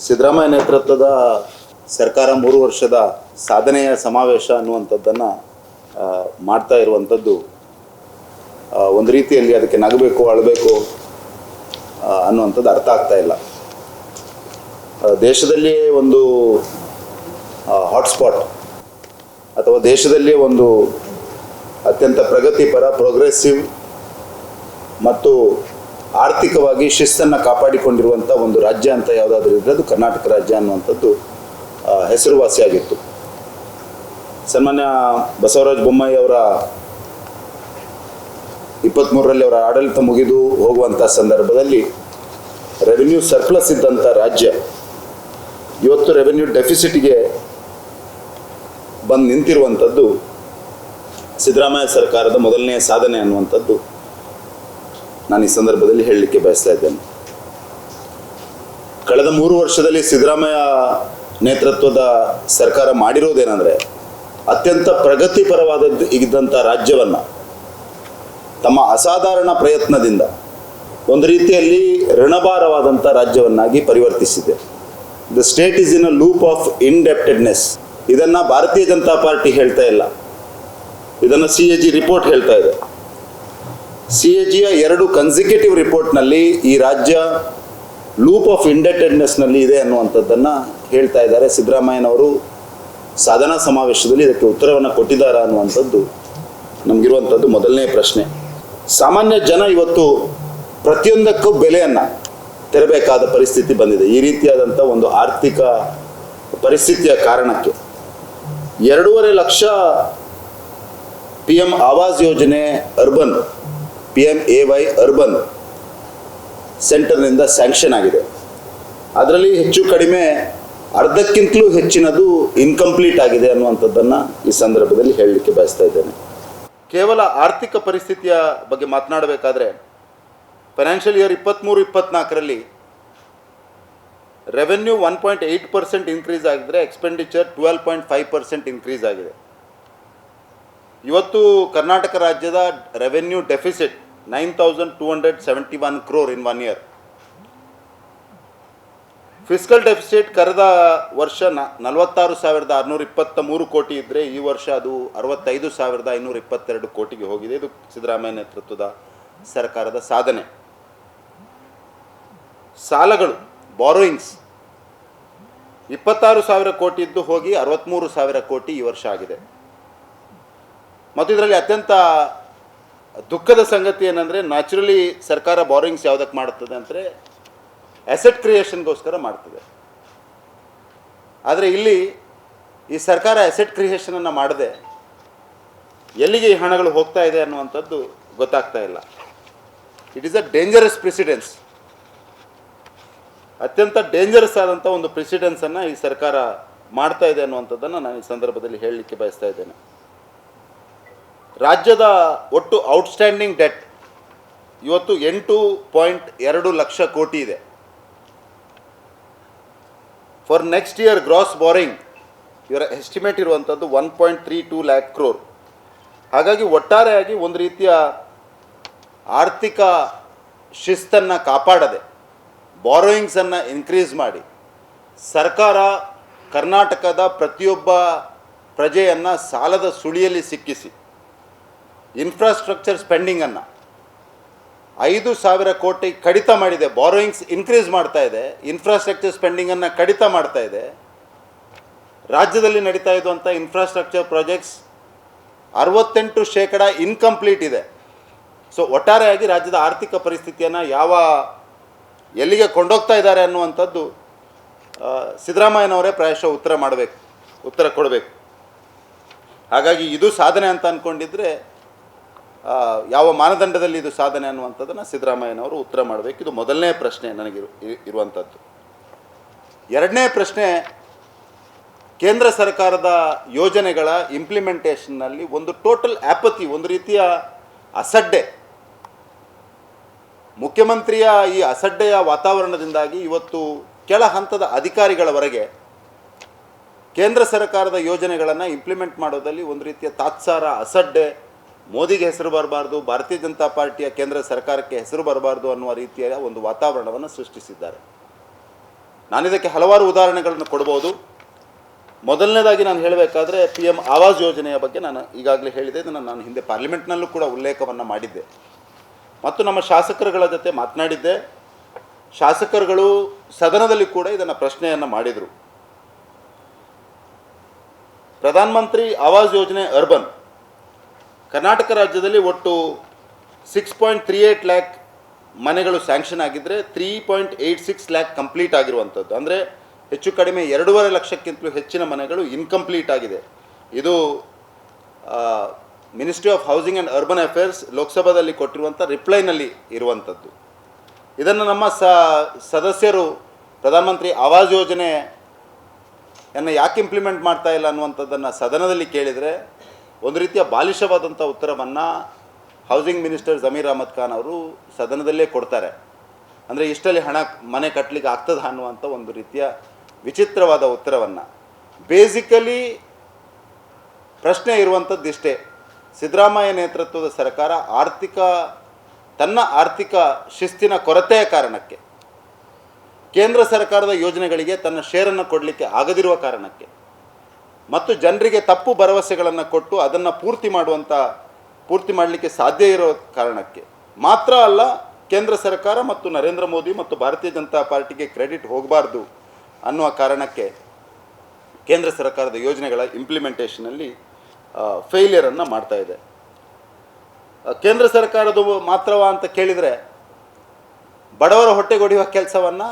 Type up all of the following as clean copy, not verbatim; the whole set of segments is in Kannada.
ಸಿದ್ದರಾಮಯ್ಯ ನೇತೃತ್ವದ ಸರ್ಕಾರ 3 ವರ್ಷದ ಸಾಧನೆಯ ಸಮಾವೇಶ ಅನ್ನುವಂಥದ್ದನ್ನು ಮಾಡ್ತಾ ಇರುವಂಥದ್ದು ಒಂದು ರೀತಿಯಲ್ಲಿ ಅದಕ್ಕೆ ನಗಬೇಕು ಅಳಬೇಕು ಅನ್ನುವಂಥದ್ದು ಅರ್ಥ ಆಗ್ತಾ ಇಲ್ಲ. ದೇಶದಲ್ಲಿ ಒಂದು ಹಾಟ್ಸ್ಪಾಟ್ ಅಥವಾ ದೇಶದಲ್ಲಿ ಒಂದು ಅತ್ಯಂತ ಪ್ರಗತಿಪರ ಪ್ರೋಗ್ರೆಸಿವ್ ಮತ್ತು ಆರ್ಥಿಕವಾಗಿ ಶಿಸ್ತನ್ನು ಕಾಪಾಡಿಕೊಂಡಿರುವಂಥ ಒಂದು ರಾಜ್ಯ ಅಂತ ಯಾವುದಾದ್ರೂ ಇದ್ದರೆ ಅದು ಕರ್ನಾಟಕ ರಾಜ್ಯ ಅನ್ನುವಂಥದ್ದು ಹೆಸರುವಾಸಿಯಾಗಿತ್ತು. ಸನ್ಮಾನ್ಯ ಬಸವರಾಜ ಬೊಮ್ಮಾಯಿ ಅವರ 23ರಲ್ಲಿ ಅವರ ಆಡಳಿತ ಮುಗಿದು ಹೋಗುವಂಥ ಸಂದರ್ಭದಲ್ಲಿ ರೆವಿನ್ಯೂ ಸರ್ಪ್ಲಸ್ ಇದ್ದಂಥ ರಾಜ್ಯ ಇವತ್ತು ರೆವಿನ್ಯೂ ಡೆಫಿಸಿಟ್ಗೆ ಬಂದು ನಿಂತಿರುವಂಥದ್ದು ಸಿದ್ದರಾಮಯ್ಯ ಸರ್ಕಾರದ ಮೊದಲನೆಯ ಸಾಧನೆ ಅನ್ನುವಂಥದ್ದು ನಾನು ಈ ಸಂದರ್ಭದಲ್ಲಿ ಹೇಳಲಿಕ್ಕೆ ಬಯಸ್ತಾ ಇದ್ದೇನೆ. ಕಳೆದ 3 ವರ್ಷದಲ್ಲಿ ಸಿದ್ದರಾಮಯ್ಯ ನೇತೃತ್ವದ ಸರ್ಕಾರ ಮಾಡಿರೋದೇನೆಂದರೆ ಅತ್ಯಂತ ಪ್ರಗತಿಪರವಾದದ್ದು ಇದ್ದಂಥ ರಾಜ್ಯವನ್ನು ತಮ್ಮ ಅಸಾಧಾರಣ ಪ್ರಯತ್ನದಿಂದ ಒಂದು ರೀತಿಯಲ್ಲಿ ಋಣಭಾರವಾದಂಥ ರಾಜ್ಯವನ್ನಾಗಿ ಪರಿವರ್ತಿಸಿದೆ. The state is in a loop of indebtedness. ಇದನ್ನು ಭಾರತೀಯ ಜನತಾ ಪಾರ್ಟಿ ಹೇಳ್ತಾ ಇಲ್ಲ, ಇದನ್ನು CAG ರಿಪೋರ್ಟ್ ಹೇಳ್ತಾ ಇದೆ. CAGಯ 2 ಕನ್ಸಿಕ್ಯೂಟಿವ್ ರಿಪೋರ್ಟ್ನಲ್ಲಿ ಈ ರಾಜ್ಯ ಲೂಪ್ ಆಫ್ ಇಂಡೆಪ್ಟೆಡ್ನೆಸ್ನಲ್ಲಿ ಇದೆ ಅನ್ನುವಂಥದ್ದನ್ನು ಹೇಳ್ತಾ ಇದ್ದಾರೆ. ಸಿದ್ದರಾಮಯ್ಯನವರು ಸಾಧನಾ ಸಮಾವೇಶದಲ್ಲಿ ಇದಕ್ಕೆ ಉತ್ತರವನ್ನು ಕೊಟ್ಟಿದ್ದಾರೆ ಅನ್ನುವಂಥದ್ದು ನಮಗಿರುವಂಥದ್ದು ಮೊದಲನೇ ಪ್ರಶ್ನೆ. ಸಾಮಾನ್ಯ ಜನ ಇವತ್ತು ಪ್ರತಿಯೊಂದಕ್ಕೂ ಬೆಲೆಯನ್ನು ತೆರಬೇಕಾದ ಪರಿಸ್ಥಿತಿ ಬಂದಿದೆ. ಈ ರೀತಿಯಾದಂಥ ಒಂದು ಆರ್ಥಿಕ ಪರಿಸ್ಥಿತಿಯ ಕಾರಣಕ್ಕೆ 2.5 ಲಕ್ಷ PM ಆವಾಸ್ ಯೋಜನೆ ಅರ್ಬನ್ PMAY ಅರ್ಬನ್ ಸೆಂಟರ್ನಿಂದ ಸ್ಯಾಂಕ್ಷನ್ ಆಗಿದೆ. ಅದರಲ್ಲಿ ಹೆಚ್ಚು ಕಡಿಮೆ ಅರ್ಧಕ್ಕಿಂತಲೂ ಹೆಚ್ಚಿನದು ಇನ್ಕಂಪ್ಲೀಟ್ ಆಗಿದೆ ಅನ್ನುವಂಥದ್ದನ್ನು ಈ ಸಂದರ್ಭದಲ್ಲಿ ಹೇಳಲಿಕ್ಕೆ ಬಯಸ್ತಾ ಇದ್ದೇನೆ. ಕೇವಲ ಆರ್ಥಿಕ ಪರಿಸ್ಥಿತಿಯ ಬಗ್ಗೆ ಮಾತನಾಡಬೇಕಾದ್ರೆ ಫೈನಾನ್ಷಿಯಲ್ ಇಯರ್ 23-24ರಲ್ಲಿ ರೆವೆನ್ಯೂ 1.8% ಇನ್ಕ್ರೀಸ್ ಆಗಿದ್ರೆ ಎಕ್ಸ್ಪೆಂಡಿಚರ್ 12.5% ಇನ್ಕ್ರೀಸ್ ಆಗಿದೆ. ಇವತ್ತು ಕರ್ನಾಟಕ ರಾಜ್ಯದ ರೆವೆನ್ಯೂ ಡೆಫಿಸಿಟ್ 9,271 crore ಇನ್ 1 year. ಫಿಸ್ಕಲ್ ಡೆಫಿಸಿಟ್ ಕಳೆದ ವರ್ಷ 46,623 ಕೋಟಿ ಇದ್ದರೆ ಈ ವರ್ಷ ಅದು 65,522 ಕೋಟಿಗೆ ಹೋಗಿದೆ. ಇದು ಸಿದ್ದರಾಮಯ್ಯ ನೇತೃತ್ವದ ಸರ್ಕಾರದ ಸಾಧನೆ. ಸಾಲಗಳು ಬಾರೋಯಿಂಗ್ಸ್ 26,000 ಕೋಟಿ ಇದ್ದು ಹೋಗಿ 63,000 ಕೋಟಿ ಈ ವರ್ಷ ಆಗಿದೆ. ಮತ್ತು ಇದರಲ್ಲಿ ಅತ್ಯಂತ ದುಃಖದ ಸಂಗತಿ ಏನಂದರೆ ನ್ಯಾಚುರಲಿ ಸರ್ಕಾರ ಬಾರೋಯಿಂಗ್ಸ್ ಯಾವುದಕ್ಕೆ ಮಾಡುತ್ತದೆ ಅಂದರೆ ಅಸೆಟ್ ಕ್ರಿಯೇಷನ್ಗೋಸ್ಕರ ಮಾಡ್ತದೆ. ಆದರೆ ಇಲ್ಲಿ ಈ ಸರ್ಕಾರ ಅಸೆಟ್ ಕ್ರಿಯೇಷನನ್ನು ಮಾಡದೆ ಎಲ್ಲಿಗೆ ಈ ಹಣಗಳು ಹೋಗ್ತಾ ಇದೆ ಅನ್ನುವಂಥದ್ದು ಗೊತ್ತಾಗ್ತಾ ಇಲ್ಲ. It is a dangerous precedence. ಅತ್ಯಂತ ಡೇಂಜರಸ್ ಆದಂಥ ಒಂದು ಪ್ರೆಸಿಡೆನ್ಸನ್ನು ಈ ಸರ್ಕಾರ ಮಾಡ್ತಾ ಇದೆ ಅನ್ನುವಂಥದ್ದನ್ನು ನಾನು ಈ ಸಂದರ್ಭದಲ್ಲಿ ಹೇಳಲಿಕ್ಕೆ ಬಯಸ್ತಾ ಇದ್ದೇನೆ. ರಾಜ್ಯದ ಒಟ್ಟು ಔಟ್ಸ್ಟ್ಯಾಂಡಿಂಗ್ ಡೆಟ್ ಇವತ್ತು 8.2 ಲಕ್ಷ ಕೋಟಿ ಇದೆ. For next year gross borrowing ಇವರ ಎಸ್ಟಿಮೇಟ್ ಇರುವಂಥದ್ದು 1.32 lakh crore. ಹಾಗಾಗಿ ಒಟ್ಟಾರೆಯಾಗಿ ಒಂದು ರೀತಿಯ ಆರ್ಥಿಕ ಶಿಸ್ತನ್ನು ಕಾಪಾಡದೆ ಬಾರೋಯಿಂಗ್ಸನ್ನು ಇನ್ಕ್ರೀಸ್ ಮಾಡಿ ಸರ್ಕಾರ ಕರ್ನಾಟಕದ ಪ್ರತಿಯೊಬ್ಬ ಪ್ರಜೆಯನ್ನು ಸಾಲದ ಸುಳಿಯಲ್ಲಿ ಸಿಕ್ಕಿಸಿ ಇನ್ಫ್ರಾಸ್ಟ್ರಕ್ಚರ್ ಸ್ಪೆಂಡಿಂಗನ್ನು 5,000 ಕೋಟಿ ಕಡಿತ ಮಾಡಿದೆ. ಬಾರೋಯಿಂಗ್ಸ್ ಇನ್ಕ್ರೀಸ್ ಮಾಡ್ತಾ ಇದೆ, ಇನ್ಫ್ರಾಸ್ಟ್ರಕ್ಚರ್ ಸ್ಪೆಂಡಿಂಗನ್ನು ಕಡಿತ ಮಾಡ್ತಾ ಇದೆ. ರಾಜ್ಯದಲ್ಲಿ ನಡೀತಾ ಇರುವಂಥ ಇನ್ಫ್ರಾಸ್ಟ್ರಕ್ಚರ್ ಪ್ರಾಜೆಕ್ಟ್ಸ್ 68% ಇನ್ಕಂಪ್ಲೀಟ್ ಇದೆ. ಸೊ ಒಟ್ಟಾರೆಯಾಗಿ ರಾಜ್ಯದ ಆರ್ಥಿಕ ಪರಿಸ್ಥಿತಿಯನ್ನು ಎಲ್ಲಿಗೆ ಕೊಂಡೋಗ್ತಾ ಇದ್ದಾರೆ ಅನ್ನುವಂಥದ್ದು ಸಿದ್ದರಾಮಯ್ಯನವರೇ ಪ್ರಾಯಶಃ ಉತ್ತರ ಕೊಡಬೇಕು. ಹಾಗಾಗಿ ಇದು ಸಾಧನೆ ಅಂತ ಅಂದ್ಕೊಂಡಿದ್ರೆ ಯಾವ ಮಾನದಂಡದಲ್ಲಿ ಇದು ಸಾಧನೆ ಅನ್ನುವಂಥದ್ದನ್ನು ಸಿದ್ದರಾಮಯ್ಯನವರು ಉತ್ತರ ಮಾಡಬೇಕು. ಇದು ಮೊದಲನೇ ಪ್ರಶ್ನೆ ಇರುವಂಥದ್ದು. ಎರಡನೇ ಪ್ರಶ್ನೆ, ಕೇಂದ್ರ ಸರ್ಕಾರದ ಯೋಜನೆಗಳ ಇಂಪ್ಲಿಮೆಂಟೇಷನ್ನಲ್ಲಿ ಒಂದು ಟೋಟಲ್ ಆ್ಯಪತಿ, ಒಂದು ರೀತಿಯ ಅಸಡ್ಡೆ. ಮುಖ್ಯಮಂತ್ರಿಯ ಈ ಅಸಡ್ಡೆಯ ವಾತಾವರಣದಿಂದಾಗಿ ಇವತ್ತು ಕೆಳ ಹಂತದ ಅಧಿಕಾರಿಗಳವರೆಗೆ ಕೇಂದ್ರ ಸರ್ಕಾರದ ಯೋಜನೆಗಳನ್ನು ಇಂಪ್ಲಿಮೆಂಟ್ ಮಾಡೋದಲ್ಲಿ ಒಂದು ರೀತಿಯ ತಾತ್ಸಾರ, ಅಸಡ್ಡೆ, ಮೋದಿಗೆ ಹೆಸರು ಬರಬಾರ್ದು, ಭಾರತೀಯ ಜನತಾ ಪಾರ್ಟಿಯ ಕೇಂದ್ರ ಸರ್ಕಾರಕ್ಕೆ ಹೆಸರು ಬರಬಾರ್ದು ಅನ್ನುವ ರೀತಿಯ ಒಂದು ವಾತಾವರಣವನ್ನು ಸೃಷ್ಟಿಸಿದ್ದಾರೆ. ನಾನಿದಕ್ಕೆ ಹಲವಾರು ಉದಾಹರಣೆಗಳನ್ನು ಕೊಡ್ಬೋದು. ಮೊದಲನೇದಾಗಿ ನಾನು ಹೇಳಬೇಕಾದ್ರೆ PM ಆವಾಸ್ ಯೋಜನೆಯ ಬಗ್ಗೆ ನಾನು ಈಗಾಗಲೇ ಹೇಳಿದೆ. ಇದನ್ನು ನಾನು ಹಿಂದೆ ಪಾರ್ಲಿಮೆಂಟ್ನಲ್ಲೂ ಕೂಡ ಉಲ್ಲೇಖವನ್ನು ಮಾಡಿದ್ದೆ ಮತ್ತು ನಮ್ಮ ಶಾಸಕರುಗಳ ಜೊತೆ ಮಾತನಾಡಿದ್ದೆ. ಶಾಸಕರುಗಳು ಸದನದಲ್ಲಿ ಕೂಡ ಇದನ್ನು ಪ್ರಶ್ನೆಯನ್ನು ಮಾಡಿದರು. ಪ್ರಧಾನ ಮಂತ್ರಿ ಆವಾಸ್ ಯೋಜನೆ ಅರ್ಬನ್ ಕರ್ನಾಟಕ ರಾಜ್ಯದಲ್ಲಿ ಒಟ್ಟು 6.38 ಲ್ಯಾಕ್ ಮನೆಗಳು ಸ್ಯಾಂಕ್ಷನ್ ಆಗಿದ್ದರೆ 3.86 ಲ್ಯಾಕ್ ಕಂಪ್ಲೀಟ್ ಆಗಿರುವಂಥದ್ದು. ಅಂದರೆ ಹೆಚ್ಚು ಕಡಿಮೆ 2.5 ಲಕ್ಷಕ್ಕಿಂತಲೂ ಹೆಚ್ಚಿನ ಮನೆಗಳು ಇನ್ಕಂಪ್ಲೀಟ್ ಆಗಿದೆ. ಇದು ministry of housing and urban affairs ಲೋಕಸಭಾದಲ್ಲಿ ಕೊಟ್ಟಿರುವಂಥ ರಿಪ್ಲೈನಲ್ಲಿ ಇರುವಂಥದ್ದು. ಇದನ್ನು ನಮ್ಮ ಸದಸ್ಯರು ಪ್ರಧಾನಮಂತ್ರಿ ಆವಾಸ್ ಯೋಜನೆಯನ್ನು ಯಾಕೆ ಇಂಪ್ಲಿಮೆಂಟ್ ಮಾಡ್ತಾ ಇಲ್ಲ ಅನ್ನುವಂಥದ್ದನ್ನು ಸದನದಲ್ಲಿ ಕೇಳಿದರೆ ಒಂದು ರೀತಿಯ ಬಾಲಿಶವಾದಂಥ ಉತ್ತರವನ್ನು ಹೌಸಿಂಗ್ ಮಿನಿಸ್ಟರ್ ಜಮೀರ್ ಅಹಮದ್ ಖಾನ್ ಅವರು ಸದನದಲ್ಲೇ ಕೊಡ್ತಾರೆ. ಅಂದರೆ ಇಷ್ಟಲ್ಲಿ ಹಣ ಮನೆ ಕಟ್ಟಲಿಕ್ಕೆ ಆಗ್ತದ ಅನ್ನುವಂಥ ಒಂದು ರೀತಿಯ ವಿಚಿತ್ರವಾದ ಉತ್ತರವನ್ನು. ಬೇಸಿಕಲಿ ಪ್ರಶ್ನೆ ಇರುವಂಥದ್ದು ಇಷ್ಟೇ: ಸಿದ್ದರಾಮಯ್ಯ ನೇತೃತ್ವದ ಸರ್ಕಾರ ತನ್ನ ಆರ್ಥಿಕ ಶಿಸ್ತಿನ ಕೊರತೆಯ ಕಾರಣಕ್ಕೆ, ಕೇಂದ್ರ ಸರ್ಕಾರದ ಯೋಜನೆಗಳಿಗೆ ತನ್ನ ಶೇರನ್ನು ಕೊಡಲಿಕ್ಕೆ ಆಗದಿರುವ ಕಾರಣಕ್ಕೆ ಮತ್ತು ಜನರಿಗೆ ತಪ್ಪು ಭರವಸೆಗಳನ್ನು ಕೊಟ್ಟು ಅದನ್ನು ಪೂರ್ತಿ ಮಾಡಲಿಕ್ಕೆ ಸಾಧ್ಯ ಇರೋ ಕಾರಣಕ್ಕೆ ಮಾತ್ರ ಅಲ್ಲ, ಕೇಂದ್ರ ಸರ್ಕಾರ ಮತ್ತು ನರೇಂದ್ರ ಮೋದಿ ಮತ್ತು ಭಾರತೀಯ ಜನತಾ ಪಾರ್ಟಿಗೆ ಕ್ರೆಡಿಟ್ ಹೋಗಬಾರ್ದು ಅನ್ನುವ ಕಾರಣಕ್ಕೆ ಕೇಂದ್ರ ಸರ್ಕಾರದ ಯೋಜನೆಗಳ ಇಂಪ್ಲಿಮೆಂಟೇಷನಲ್ಲಿ ಫೇಲಿಯರನ್ನು ಮಾಡ್ತಾ ಇದೆ. ಕೇಂದ್ರ ಸರ್ಕಾರದ್ದು ಮಾತ್ರವಾ ಅಂತ ಕೇಳಿದರೆ, ಬಡವರ ಹೊಟ್ಟೆಗೊಡೆಯುವ ಕೆಲಸವನ್ನು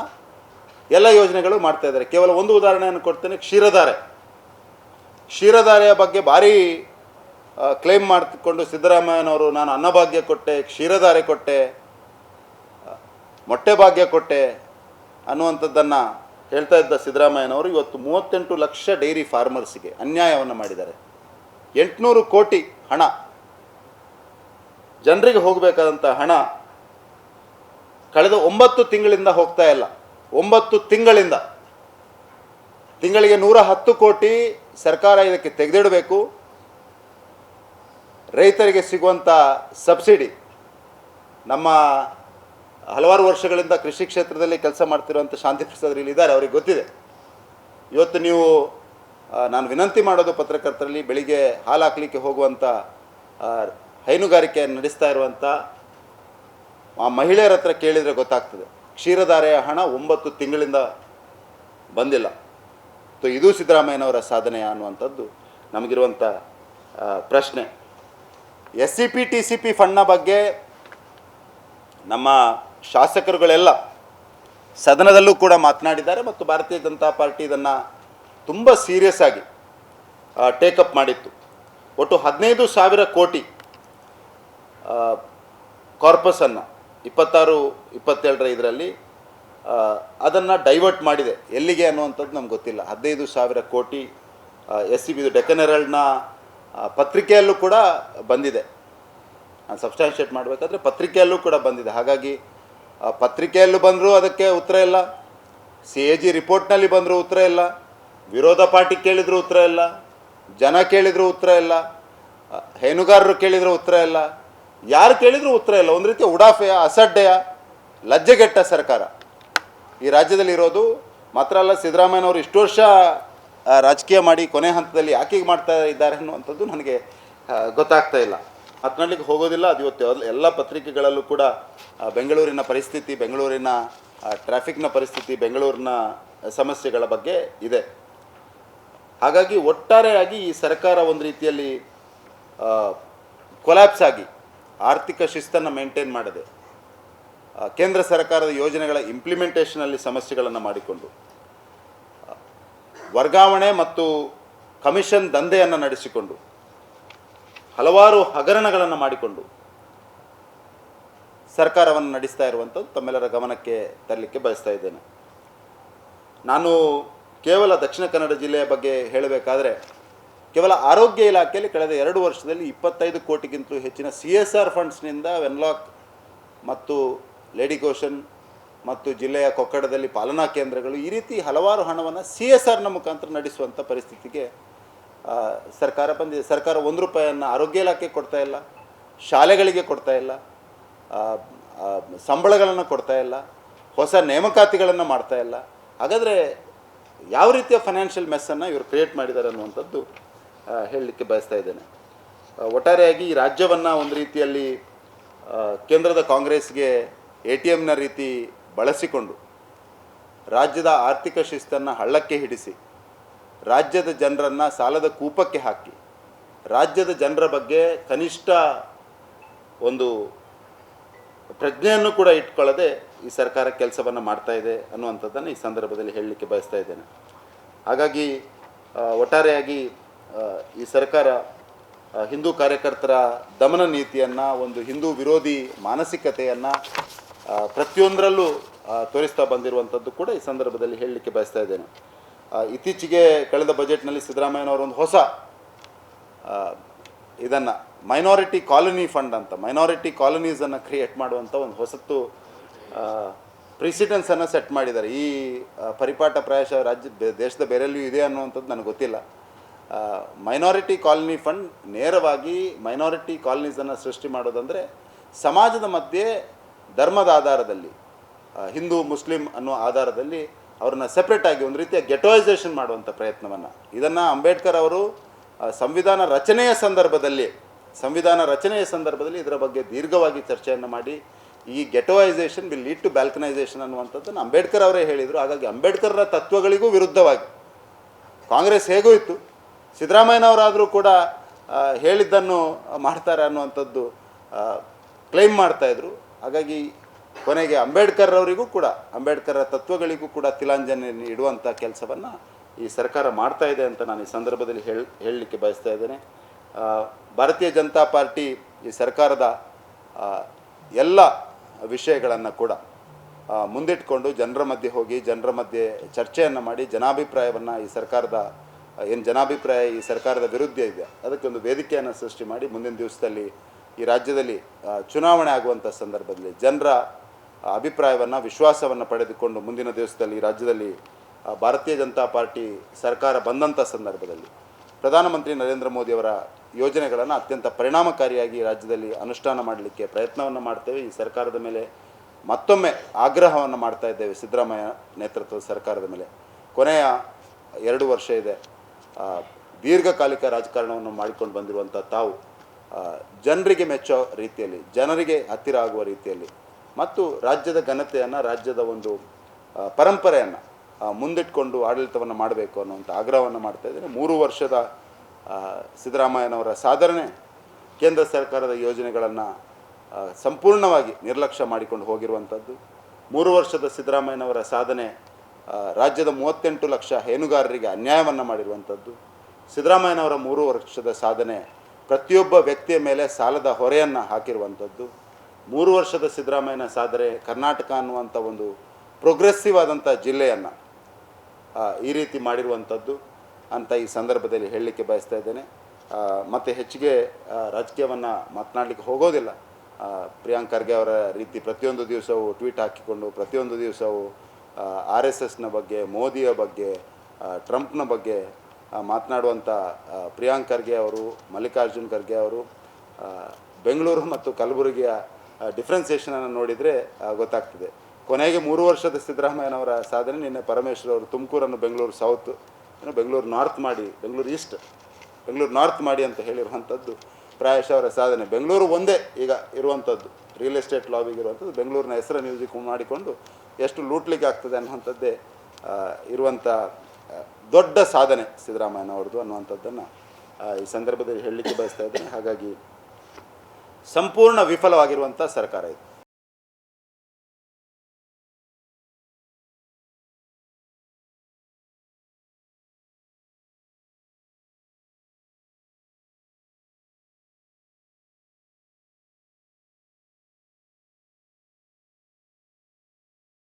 ಎಲ್ಲ ಯೋಜನೆಗಳು ಮಾಡ್ತಾ ಇದ್ದಾರೆ. ಕೇವಲ ಒಂದು ಉದಾಹರಣೆಯನ್ನು ಕೊಡ್ತೇನೆ. ಕ್ಷೀರಧಾರೆಯ ಬಗ್ಗೆ ಭಾರಿ ಕ್ಲೇಮ್ ಮಾಡಿಕೊಂಡು ಸಿದ್ದರಾಮಯ್ಯನವರು ನಾನು ಅನ್ನಭಾಗ್ಯ ಕೊಟ್ಟೆ, ಕ್ಷೀರಧಾರೆ ಕೊಟ್ಟೆ, ಮೊಟ್ಟೆ ಭಾಗ್ಯ ಕೊಟ್ಟೆ ಅನ್ನುವಂಥದ್ದನ್ನು ಹೇಳ್ತಾ ಇದ್ದ ಸಿದ್ದರಾಮಯ್ಯನವರು ಇವತ್ತು 38 ಲಕ್ಷ ಡೈರಿ ಫಾರ್ಮರ್ಸಿಗೆ ಅನ್ಯಾಯವನ್ನು ಮಾಡಿದ್ದಾರೆ. 800 ಕೋಟಿ ಹಣ, ಜನರಿಗೆ ಹೋಗಬೇಕಾದಂಥ ಹಣ ಕಳೆದ 9 ತಿಂಗಳಿಂದ ಹೋಗ್ತಾ ಇಲ್ಲ. 9 ತಿಂಗಳಿಗೆ 110 ಕೋಟಿ ಸರ್ಕಾರ ಇದಕ್ಕೆ ತೆಗೆದಿಡಬೇಕು. ರೈತರಿಗೆ ಸಿಗುವಂಥ ಸಬ್ಸಿಡಿ, ನಮ್ಮ ಹಲವಾರು ವರ್ಷಗಳಿಂದ ಕೃಷಿ ಕ್ಷೇತ್ರದಲ್ಲಿ ಕೆಲಸ ಮಾಡ್ತಿರುವಂಥ ಶಾಂತಿ ಪ್ರಸಾದ್ ಇಲ್ಲಿ ಇದ್ದಾರೆ, ಅವ್ರಿಗೆ ಗೊತ್ತಿದೆ. ಇವತ್ತು ನೀವು ನಾನು ವಿನಂತಿ ಮಾಡೋದು ಪತ್ರಕರ್ತರಲ್ಲಿ, ಬೆಳಿಗ್ಗೆ ಹಾಲು ಹಾಕಲಿಕ್ಕೆ ಹೋಗುವಂಥ ಹೈನುಗಾರಿಕೆ ನಡೆಸ್ತಾ ಇರುವಂಥ ಆ ಮಹಿಳೆಯರ ಹತ್ರ ಕೇಳಿದರೆ ಗೊತ್ತಾಗ್ತದೆ. ಕ್ಷೀರಧಾರೆಯ ಹಣ 9 ತಿಂಗಳಿಂದ ಬಂದಿಲ್ಲ. ಇದು ಸಿದ್ದರಾಮಯ್ಯನವರ ಸಾಧನೆಯ ಅನ್ನುವಂಥದ್ದು ನಮಗಿರುವಂಥ ಪ್ರಶ್ನೆ. SCP TCP ಫಂಡ್ನ ಬಗ್ಗೆ ನಮ್ಮ ಶಾಸಕರುಗಳೆಲ್ಲ ಸದನದಲ್ಲೂ ಕೂಡ ಮಾತನಾಡಿದ್ದಾರೆ ಮತ್ತು ಭಾರತೀಯ ಜನತಾ ಪಾರ್ಟಿ ಇದನ್ನು ತುಂಬ ಸೀರಿಯಸ್ ಆಗಿ ಟೇಕಪ್ ಮಾಡಿತ್ತು. ಒಟ್ಟು 15,000 ಕೋಟಿ ಕಾರ್ಪಸನ್ನು 26-27 ಇದರಲ್ಲಿ ಅದನ್ನು ಡೈವರ್ಟ್ ಮಾಡಿದೆ. ಎಲ್ಲಿಗೆ ಅನ್ನುವಂಥದ್ದು ನಮ್ಗೆ ಗೊತ್ತಿಲ್ಲ. 15,000 ಕೋಟಿ SCP ಡೆಕ್ಕನ್ ಹೆರಾಲ್ಡ್ನ ಪತ್ರಿಕೆಯಲ್ಲೂ ಕೂಡ ಬಂದಿದೆ. ನಾನು ಸಬ್ಸ್ಟಾನ್ಷಿಯೇಟ್ ಮಾಡಬೇಕಾದ್ರೆ ಪತ್ರಿಕೆಯಲ್ಲೂ ಕೂಡ ಬಂದಿದೆ. ಹಾಗಾಗಿ ಪತ್ರಿಕೆಯಲ್ಲೂ ಬಂದರೂ ಅದಕ್ಕೆ ಉತ್ತರ ಇಲ್ಲ, CAG ರಿಪೋರ್ಟ್ನಲ್ಲಿ ಬಂದರೂ ಉತ್ತರ ಇಲ್ಲ, ವಿರೋಧ ಪಾರ್ಟಿ ಕೇಳಿದರೂ ಉತ್ತರ ಇಲ್ಲ, ಜನ ಕೇಳಿದರೂ ಉತ್ತರ ಇಲ್ಲ, ಹೈನುಗಾರರು ಕೇಳಿದರೂ ಉತ್ತರ ಇಲ್ಲ, ಯಾರು ಕೇಳಿದರೂ ಉತ್ತರ ಇಲ್ಲ. ಒಂದು ರೀತಿಯ ಉಡಾಫೆಯ, ಅಸಡ್ಡೆಯ, ಲಜ್ಜೆಗೆಟ್ಟ ಸರ್ಕಾರ ಈ ರಾಜ್ಯದಲ್ಲಿ ಇರೋದು. ಮಾತ್ರ ಅಲ್ಲ, ಸಿದ್ದರಾಮಯ್ಯನವರು ಇಷ್ಟು ವರ್ಷ ರಾಜಕೀಯ ಮಾಡಿ ಕೊನೆ ಹಂತದಲ್ಲಿ ಯಾಕೆ ಮಾಡ್ತಾ ಇದ್ದಾರೆ ಅನ್ನುವಂಥದ್ದು ನನಗೆ ಗೊತ್ತಾಗ್ತಾ ಇಲ್ಲ. ಮಾತನಾಡಲಿಕ್ಕೆ ಹೋಗೋದಿಲ್ಲ. ಅದು ಇವತ್ತು ಎಲ್ಲ ಪತ್ರಿಕೆಗಳಲ್ಲೂ ಕೂಡ ಬೆಂಗಳೂರಿನ ಪರಿಸ್ಥಿತಿ, ಬೆಂಗಳೂರಿನ ಟ್ರಾಫಿಕ್ನ ಪರಿಸ್ಥಿತಿ, ಬೆಂಗಳೂರಿನ ಸಮಸ್ಯೆಗಳ ಬಗ್ಗೆ ಇದೆ. ಹಾಗಾಗಿ ಒಟ್ಟಾರೆಯಾಗಿ ಈ ಸರ್ಕಾರ ಒಂದು ರೀತಿಯಲ್ಲಿ ಕೊಲ್ಯಾಪ್ಸ್ ಆಗಿ ಆರ್ಥಿಕ ಶಿಸ್ತನ್ನು ಮೇಂಟೈನ್ ಮಾಡದೆ, ಕೇಂದ್ರ ಸರ್ಕಾರದ ಯೋಜನೆಗಳ ಇಂಪ್ಲಿಮೆಂಟೇಷನಲ್ಲಿ ಸಮಸ್ಯೆಗಳನ್ನು ಮಾಡಿಕೊಂಡು, ವರ್ಗಾವಣೆ ಮತ್ತು ಕಮಿಷನ್ ದಂಧೆಯನ್ನು ನಡೆಸಿಕೊಂಡು, ಹಲವಾರು ಹಗರಣಗಳನ್ನು ಮಾಡಿಕೊಂಡು ಸರ್ಕಾರವನ್ನು ನಡೆಸ್ತಾ ಇರುವಂಥದ್ದು ತಮ್ಮೆಲ್ಲರ ಗಮನಕ್ಕೆ ತರಲಿಕ್ಕೆ ಬಯಸ್ತಾ ಇದ್ದೇನೆ. ನಾನು ಕೇವಲ ದಕ್ಷಿಣ ಕನ್ನಡ ಜಿಲ್ಲೆಯ ಬಗ್ಗೆ ಹೇಳಬೇಕಾದ್ರೆ, ಕೇವಲ ಆರೋಗ್ಯ ಇಲಾಖೆಯಲ್ಲಿ ಕಳೆದ 2 ವರ್ಷದಲ್ಲಿ 25 ಕೋಟಿಗಿಂತಲೂ ಹೆಚ್ಚಿನ CSR ಫಂಡ್ಸ್ನಿಂದ ವೆನ್ಲಾಕ್ ಮತ್ತು ಲೇಡಿ ಗೋಷನ್ ಮತ್ತು ಜಿಲ್ಲೆಯ ಕೊಕ್ಕಡದಲ್ಲಿ ಪಾಲನಾ ಕೇಂದ್ರಗಳು, ಈ ರೀತಿ ಹಲವಾರು ಹಣವನ್ನು CSRನ ಮುಖಾಂತರ ನಡೆಸುವಂಥ ಪರಿಸ್ಥಿತಿಗೆ ಸರ್ಕಾರ ಬಂದಿದೆ. ಸರ್ಕಾರ 1 ರೂಪಾಯಿಯನ್ನು ಆರೋಗ್ಯ ಇಲಾಖೆಗೆ ಕೊಡ್ತಾ ಇಲ್ಲ, ಶಾಲೆಗಳಿಗೆ ಕೊಡ್ತಾ ಇಲ್ಲ, ಸಂಬಳಗಳನ್ನು ಕೊಡ್ತಾ ಇಲ್ಲ, ಹೊಸ ನೇಮಕಾತಿಗಳನ್ನು ಮಾಡ್ತಾ ಇಲ್ಲ. ಹಾಗಾದರೆ ಯಾವ ರೀತಿಯ ಫೈನಾನ್ಷಿಯಲ್ ಮೆಸ್ಸನ್ನು ಇವರು ಕ್ರಿಯೇಟ್ ಮಾಡಿದ್ದಾರೆ ಅನ್ನುವಂಥದ್ದು ಹೇಳಲಿಕ್ಕೆ ಬಯಸ್ತಾ ಇದ್ದೇನೆ. ಒಟ್ಟಾರೆಯಾಗಿ ಈ ರಾಜ್ಯವನ್ನು ಒಂದು ರೀತಿಯಲ್ಲಿ ಕೇಂದ್ರದ ಕಾಂಗ್ರೆಸ್ಗೆ ATMನ ರೀತಿ ಬಳಸಿಕೊಂಡು ರಾಜ್ಯದ ಆರ್ಥಿಕ ಶಿಸ್ತನ್ನು ಹಳ್ಳಕ್ಕೆ ಹಿಡಿಸಿ ರಾಜ್ಯದ ಜನರನ್ನು ಸಾಲದ ಕೂಪಕ್ಕೆ ಹಾಕಿ ರಾಜ್ಯದ ಜನರ ಬಗ್ಗೆ ಕನಿಷ್ಠ ಒಂದು ಪ್ರಜ್ಞೆಯನ್ನು ಕೂಡ ಇಟ್ಕೊಳ್ಳದೆ ಈ ಸರ್ಕಾರ ಕೆಲಸವನ್ನು ಮಾಡ್ತಾ ಇದೆ ಅನ್ನುವಂಥದ್ದನ್ನು ಈ ಸಂದರ್ಭದಲ್ಲಿ ಹೇಳಲಿಕ್ಕೆ ಬಯಸ್ತಾ ಇದ್ದೇನೆ. ಹಾಗಾಗಿ ಒಟ್ಟಾರೆಯಾಗಿ ಈ ಸರ್ಕಾರ ಹಿಂದೂ ಕಾರ್ಯಕರ್ತರ ದಮನ ನೀತಿಯನ್ನು, ಒಂದು ಹಿಂದೂ ವಿರೋಧಿ ಮಾನಸಿಕತೆಯನ್ನು ಪ್ರತಿಯೊಂದರಲ್ಲೂ ತೋರಿಸ್ತಾ ಬಂದಿರುವಂಥದ್ದು ಕೂಡ ಈ ಸಂದರ್ಭದಲ್ಲಿ ಹೇಳಲಿಕ್ಕೆ ಬಯಸ್ತಾ ಇದ್ದೇನೆ. ಇತ್ತೀಚೆಗೆ ಕಳೆದ ಬಜೆಟ್ನಲ್ಲಿ ಸಿದ್ದರಾಮಯ್ಯನವರು ಒಂದು ಹೊಸ ಇದನ್ನು ಮೈನಾರಿಟಿ ಕಾಲೋನಿ ಫಂಡ್ ಅಂತ, ಮೈನಾರಿಟಿ ಕಾಲೋನೀಸನ್ನು ಕ್ರಿಯೇಟ್ ಮಾಡುವಂಥ ಒಂದು ಹೊಸತು ಪ್ರೆಸಿಡೆನ್ಸನ್ನು ಸೆಟ್ ಮಾಡಿದ್ದಾರೆ. ಈ ಪರಿಪಾಠ ಪ್ರಾಯಶಃ ದೇಶದ ಬೇರೆಲ್ಲಿಯೂ ಇದೆ ಅನ್ನುವಂಥದ್ದು ನನಗೆ ಗೊತ್ತಿಲ್ಲ. ಮೈನಾರಿಟಿ ಕಾಲೋನಿ ಫಂಡ್ ನೇರವಾಗಿ ಮೈನಾರಿಟಿ ಕಾಲೋನೀಸನ್ನು ಸೃಷ್ಟಿ ಮಾಡೋದಂದರೆ ಸಮಾಜದ ಮಧ್ಯೆ ಧರ್ಮದ ಆಧಾರದಲ್ಲಿ, ಹಿಂದೂ ಮುಸ್ಲಿಂ ಅನ್ನೋ ಆಧಾರದಲ್ಲಿ ಅವ್ರನ್ನ ಸೆಪ್ರೇಟಾಗಿ ಒಂದು ರೀತಿಯ ಗೆಟೋಯಿಸೇಷನ್ ಮಾಡುವಂಥ ಪ್ರಯತ್ನವನ್ನು, ಇದನ್ನು ಅಂಬೇಡ್ಕರ್ ಅವರು ಸಂವಿಧಾನ ರಚನೆಯ ಸಂದರ್ಭದಲ್ಲಿ ಇದರ ಬಗ್ಗೆ ದೀರ್ಘವಾಗಿ ಚರ್ಚೆಯನ್ನು ಮಾಡಿ ಈ ಗೆಟೋಯಿಸೇಷನ್ ವಿಲ್ ಲೀಡ್ ಟು ಬ್ಯಾಲ್ಕನೈಸೇಷನ್ ಅನ್ನುವಂಥದ್ದನ್ನು ಅಂಬೇಡ್ಕರ್ ಅವರೇ ಹೇಳಿದರು. ಹಾಗಾಗಿ ಅಂಬೇಡ್ಕರ್ರ ತತ್ವಗಳಿಗೂ ವಿರುದ್ಧವಾಗಿ ಕಾಂಗ್ರೆಸ್ ಹೇಗೂ ಇತ್ತು, ಸಿದ್ದರಾಮಯ್ಯನವರಾದರೂ ಕೂಡ ಹೇಳಿದ್ದನ್ನು ಮಾಡ್ತಾರೆ ಅನ್ನುವಂಥದ್ದು ಕ್ಲೈಮ್ ಮಾಡ್ತಾಯಿದ್ರು. ಹಾಗಾಗಿ ಕೊನೆಗೆ ಅಂಬೇಡ್ಕರ್ರವರಿಗೂ ಕೂಡ, ಅಂಬೇಡ್ಕರ್ರ ತತ್ವಗಳಿಗೂ ಕೂಡ ತಿಲಾಂಜಲಿಯನ್ನು ಇಡುವಂಥ ಕೆಲಸವನ್ನು ಈ ಸರ್ಕಾರ ಮಾಡ್ತಾ ಇದೆ ಅಂತ ನಾನು ಈ ಸಂದರ್ಭದಲ್ಲಿ ಹೇಳಲಿಕ್ಕೆ ಬಯಸ್ತಾ ಇದ್ದೇನೆ. ಭಾರತೀಯ ಜನತಾ ಪಾರ್ಟಿ ಈ ಸರ್ಕಾರದ ಎಲ್ಲ ವಿಷಯಗಳನ್ನು ಕೂಡ ಮುಂದಿಟ್ಕೊಂಡು ಜನರ ಮಧ್ಯೆ ಹೋಗಿ ಜನರ ಮಧ್ಯೆ ಚರ್ಚೆಯನ್ನು ಮಾಡಿ ಜನಾಭಿಪ್ರಾಯವನ್ನು, ಈ ಸರ್ಕಾರದ ಏನು ಜನಾಭಿಪ್ರಾಯ ಈ ಸರ್ಕಾರದ ವಿರುದ್ಧ ಇದೆ ಅದಕ್ಕೆ ಒಂದು ವೇದಿಕೆಯನ್ನು ಸೃಷ್ಟಿ ಮಾಡಿ ಮುಂದಿನ ದಿವಸದಲ್ಲಿ ಈ ರಾಜ್ಯದಲ್ಲಿ ಚುನಾವಣೆ ಆಗುವಂಥ ಸಂದರ್ಭದಲ್ಲಿ ಜನರ ಅಭಿಪ್ರಾಯವನ್ನು, ವಿಶ್ವಾಸವನ್ನು ಪಡೆದುಕೊಂಡು ಮುಂದಿನ ದಿವಸದಲ್ಲಿ ಈ ರಾಜ್ಯದಲ್ಲಿ ಭಾರತೀಯ ಜನತಾ ಪಾರ್ಟಿ ಸರ್ಕಾರ ಬಂದಂಥ ಸಂದರ್ಭದಲ್ಲಿ ಪ್ರಧಾನಮಂತ್ರಿ ನರೇಂದ್ರ ಮೋದಿಯವರ ಯೋಜನೆಗಳನ್ನು ಅತ್ಯಂತ ಪರಿಣಾಮಕಾರಿಯಾಗಿ ರಾಜ್ಯದಲ್ಲಿ ಅನುಷ್ಠಾನ ಮಾಡಲಿಕ್ಕೆ ಪ್ರಯತ್ನವನ್ನು ಮಾಡ್ತೇವೆ. ಈ ಸರ್ಕಾರದ ಮೇಲೆ ಮತ್ತೊಮ್ಮೆ ಆಗ್ರಹವನ್ನು ಮಾಡ್ತಾ ಇದ್ದೇವೆ. ಸಿದ್ದರಾಮಯ್ಯ ನೇತೃತ್ವದ ಸರ್ಕಾರದ ಮೇಲೆ ಕೊನೆಯ 2 ವರ್ಷ ಇದೆ, ದೀರ್ಘಕಾಲಿಕ ರಾಜಕಾರಣವನ್ನು ಮಾಡಿಕೊಂಡು ಬಂದಿರುವಂಥ ತಾವು ಜನರಿಗೆ ಮೆಚ್ಚೋ ರೀತಿಯಲ್ಲಿ, ಜನರಿಗೆ ಹತ್ತಿರ ಆಗುವ ರೀತಿಯಲ್ಲಿ ಮತ್ತು ರಾಜ್ಯದ ಘನತೆಯನ್ನು, ರಾಜ್ಯದ ಒಂದು ಪರಂಪರೆಯನ್ನು ಮುಂದಿಟ್ಕೊಂಡು ಆಡಳಿತವನ್ನು ಮಾಡಬೇಕು ಅನ್ನುವಂಥ ಆಗ್ರಹವನ್ನು ಮಾಡ್ತಾ ಇದ್ದೇನೆ. 3 ವರ್ಷದ ಸಿದ್ದರಾಮಯ್ಯನವರ ಸಾಧನೆ, ಕೇಂದ್ರ ಸರ್ಕಾರದ ಯೋಜನೆಗಳನ್ನು ಸಂಪೂರ್ಣವಾಗಿ ನಿರ್ಲಕ್ಷ್ಯ ಮಾಡಿಕೊಂಡು ಹೋಗಿರುವಂಥದ್ದು. 3 ವರ್ಷದ ಸಿದ್ದರಾಮಯ್ಯನವರ ಸಾಧನೆ ರಾಜ್ಯದ 38 ಲಕ್ಷ ಹೈನುಗಾರರಿಗೆ ಅನ್ಯಾಯವನ್ನು ಮಾಡಿರುವಂಥದ್ದು. ಸಿದ್ದರಾಮಯ್ಯನವರ 3 ವರ್ಷದ ಸಾಧನೆ ಪ್ರತಿಯೊಬ್ಬ ವ್ಯಕ್ತಿಯ ಮೇಲೆ ಸಾಲದ ಹೊರೆಯನ್ನು ಹಾಕಿರುವಂಥದ್ದು. 3 ವರ್ಷದ ಸಿದ್ದರಾಮಯ್ಯನ ಸಾಧನೆ ಕರ್ನಾಟಕ ಅನ್ನುವಂಥ ಒಂದು ಪ್ರೋಗ್ರೆಸಿವ್ ಆದಂಥ ಜಿಲ್ಲೆಯನ್ನು ಈ ರೀತಿ ಮಾಡಿರುವಂಥದ್ದು ಅಂತ ಈ ಸಂದರ್ಭದಲ್ಲಿ ಹೇಳಲಿಕ್ಕೆ ಬಯಸ್ತಾ ಇದ್ದೇನೆ. ಮತ್ತು ಹೆಚ್ಚಿಗೆ ರಾಜಕೀಯವನ್ನು ಮಾತನಾಡಲಿಕ್ಕೆ ಹೋಗೋದಿಲ್ಲ. ಪ್ರಿಯಾಂಕ್ ಖರ್ಗೆ ಅವರ ರೀತಿ ಪ್ರತಿಯೊಂದು ದಿವಸವೂ ಟ್ವೀಟ್ ಹಾಕಿಕೊಂಡು ಪ್ರತಿಯೊಂದು ದಿವಸವೂ RSSನ ಬಗ್ಗೆ, ಮೋದಿಯ ಬಗ್ಗೆ, ಟ್ರಂಪ್ನ ಬಗ್ಗೆ ಮಾತನಾಡುವಂಥ ಪ್ರಿಯಾಂಕ್ ಖರ್ಗೆ ಅವರು, ಮಲ್ಲಿಕಾರ್ಜುನ್ ಖರ್ಗೆ ಅವರು ಬೆಂಗಳೂರು ಮತ್ತು ಕಲಬುರಗಿಯ ಡಿಫ್ರೆನ್ಸಿಯೇಷನನ್ನು ನೋಡಿದರೆ ಗೊತ್ತಾಗ್ತದೆ. ಕೊನೆಗೆ 3 ವರ್ಷದ ಸಿದ್ದರಾಮಯ್ಯನವರ ಸಾಧನೆ, ನಿನ್ನೆ ಪರಮೇಶ್ವರ್ ಅವರು ತುಮಕೂರನ್ನು ಬೆಂಗಳೂರು ಸೌತ್, ಬೆಂಗಳೂರು ನಾರ್ತ್ ಮಾಡಿ, ಬೆಂಗಳೂರು ಈಸ್ಟ್, ಬೆಂಗಳೂರು ನಾರ್ತ್ ಮಾಡಿ ಅಂತ ಹೇಳಿರುವಂಥದ್ದು ಪ್ರಾಯಶಃ ಅವರ ಸಾಧನೆ. ಬೆಂಗಳೂರು ಒಂದೇ ಈಗ ಇರುವಂಥದ್ದು, ರಿಯಲ್ ಎಸ್ಟೇಟ್ ಲಾಬಿಗೆ ಇರುವಂಥದ್ದು. ಬೆಂಗಳೂರಿನ ಹೆಸರನ್ನು ಯೂಸ್ ಮಾಡಿಕೊಂಡು ಎಷ್ಟು ಲೂಟ್ಲಿಕ್ಕೆ ಆಗ್ತದೆ ಅನ್ನುವಂಥದ್ದೇ ಇರುವಂಥ ದೊಡ್ಡ ಸಾಧನೆ ಸಿದ್ದರಾಮಯ್ಯನವ್ರದ್ದು ಅನ್ನುವಂಥದ್ದನ್ನು ಈ ಸಂದರ್ಭದಲ್ಲಿ ಹೇಳಲಿಕ್ಕೆ ಬಯಸ್ತಾ ಇದ್ದೇನೆ. ಹಾಗಾಗಿ ಸಂಪೂರ್ಣ ವಿಫಲವಾಗಿರುವಂಥ ಸರ್ಕಾರ ಇದು.